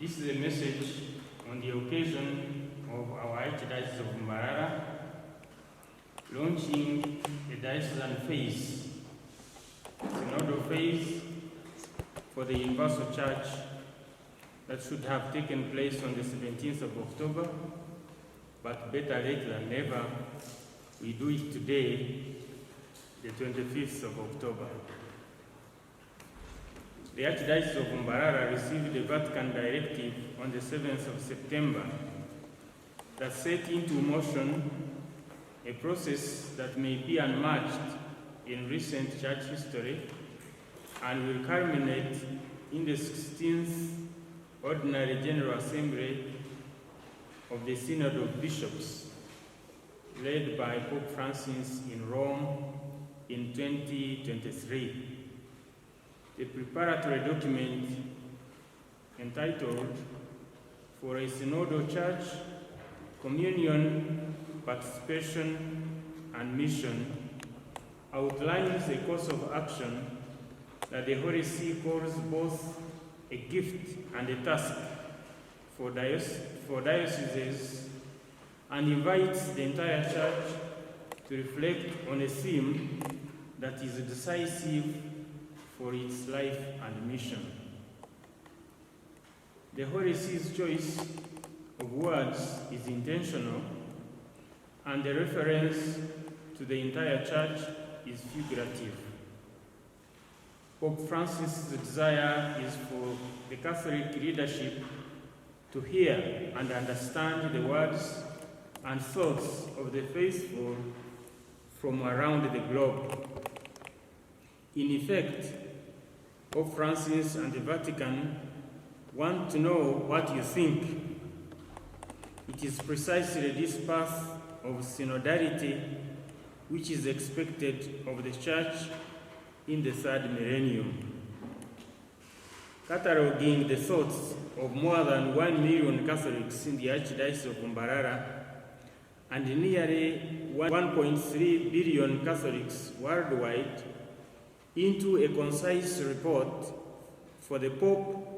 This is a message on the occasion of our Archdiocese of Mbarara launching a diocesan phase, Synodal phase for the Universal Church that should have taken place on the 17th of October, but better late than never, we do it today, the 25th of October. The Archdiocese of Mbarara received a Vatican directive on the 7th of September that set into motion a process that may be unmatched in recent church history and will culminate in the 16th Ordinary General Assembly of the Synod of Bishops, led by Pope Francis in Rome in 2023. The preparatory document entitled For a Synodal Church, Communion, Participation and Mission outlines a course of action that the Holy See calls both a gift and a task for dioceses and invites the entire Church to reflect on a theme that is decisive for its life and mission. The Holy See's choice of words is intentional, and the reference to the entire Church is figurative. Pope Francis' desire is for the Catholic leadership to hear and understand the words and thoughts of the faithful from around the globe. In effect, Pope Francis and the Vatican want to know what you think. It is precisely this path of synodality which is expected of the Church in the third millennium. Cataloging the thoughts of more than 1 million Catholics in the Archdiocese of Mbarara and nearly 1.3 billion Catholics worldwide into a concise report for the Pope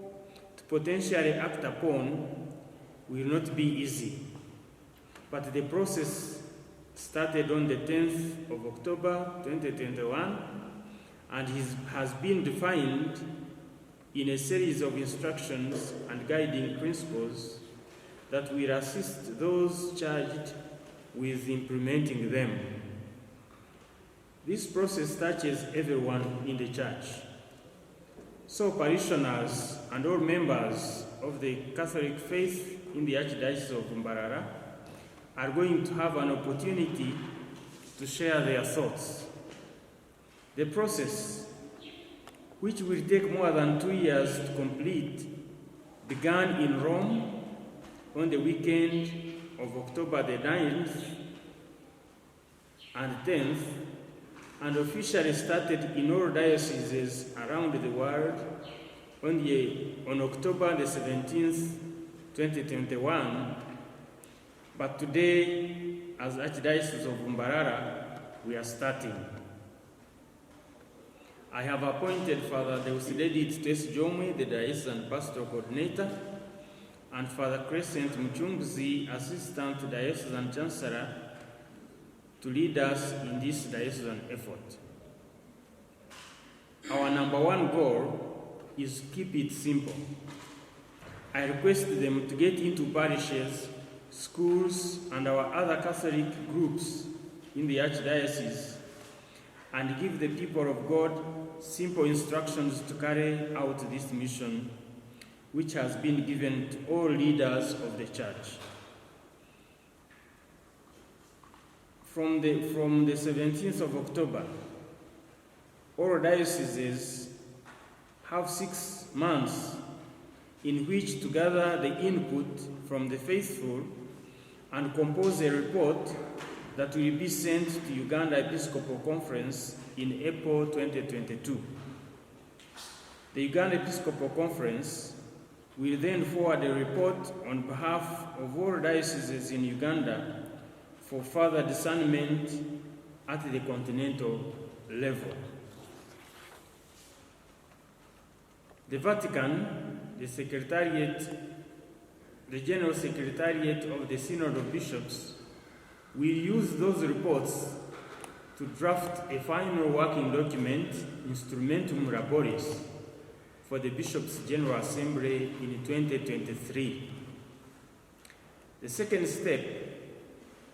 to potentially act upon will not be easy. But the process started on the 10th of October 2021 and has been defined in a series of instructions and guiding principles that will assist those charged with implementing them. This process touches everyone in the Church. So parishioners and all members of the Catholic faith in the Archdiocese of Mbarara are going to have an opportunity to share their thoughts. The process, which will take more than 2 years to complete, began in Rome on the weekend of October the 9th and 10th, and officially started in all dioceses around the world on October the 17th, 2021. But today, as Archdiocese of Mbarara, we are starting. I have appointed Father Deusdedit Tess Jomwe, the Diocesan Pastoral Coordinator, and Father Crescent Mchunguzi, Assistant Diocesan Chancellor, to lead us in this diocesan effort. Our number one goal is to keep it simple. I request them to get into parishes, schools, and our other Catholic groups in the Archdiocese and give the people of God simple instructions to carry out this mission, which has been given to all leaders of the Church. From the 17th of October, all dioceses have 6 months in which to gather the input from the faithful and compose a report that will be sent to Uganda Episcopal Conference in April 2022. The Uganda Episcopal Conference will then forward a report on behalf of all dioceses in Uganda for further discernment at the continental level. The Vatican the General Secretariat of the Synod of Bishops will use those reports to draft a final working document, Instrumentum Laboris, for the Bishops' General Assembly in 2023. The second step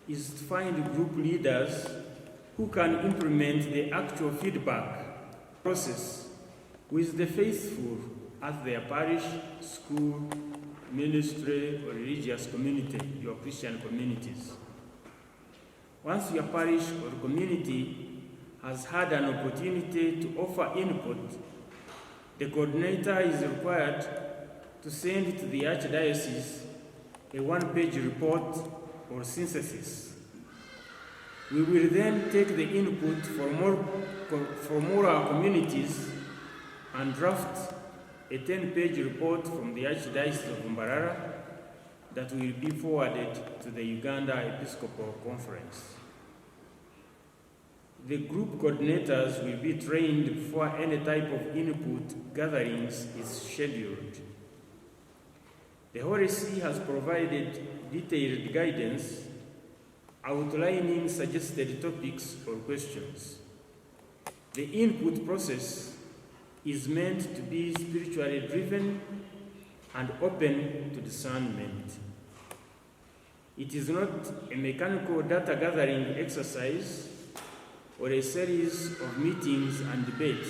is to find group leaders who can implement the actual feedback process with the faithful at their parish, school, ministry, or religious community, your Christian communities. Once your parish or community has had an opportunity to offer input, the coordinator is required to send to the Archdiocese a one-page report or synthesis. We will then take the input from all our communities and draft a 10-page report from the Archdiocese of Mbarara that will be forwarded to the Uganda Episcopal Conference. The group coordinators will be trained before any type of input gatherings is scheduled. The Holy See has provided detailed guidance outlining suggested topics or questions. The input process is meant to be spiritually driven and open to discernment. It is not a mechanical data gathering exercise or a series of meetings and debates,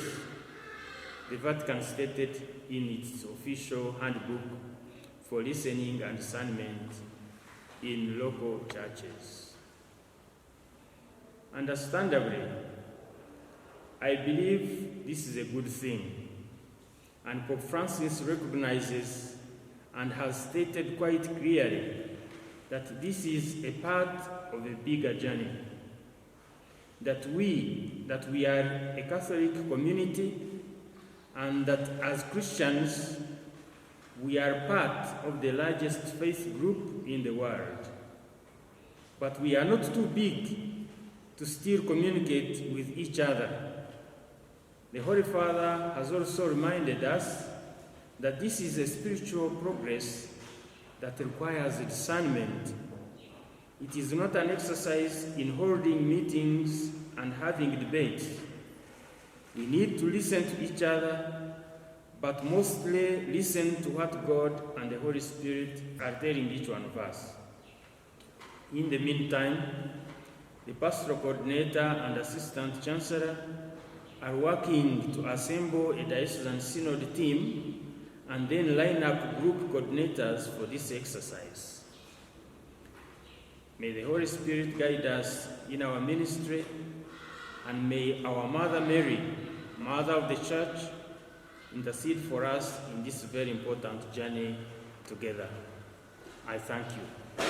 the Vatican stated in its official handbook for listening and discernment in local churches. Understandably, I believe this is a good thing, and Pope Francis recognizes and has stated quite clearly that this is a part of a bigger journey, that we are a Catholic community, and that as Christians, we are part of the largest faith group in the world. But we are not too big to still communicate with each other. The Holy Father has also reminded us that this is a spiritual progress that requires discernment. It is not an exercise in holding meetings and having debates. We need to listen to each other, but mostly listen to what God and the Holy Spirit are telling each one of us. In the meantime, the pastoral coordinator and assistant chancellor are working to assemble a diocesan synod team and then line up group coordinators for this exercise. May the Holy Spirit guide us in our ministry, and may our Mother Mary, Mother of the Church, intercede for us in this very important journey together. I thank you.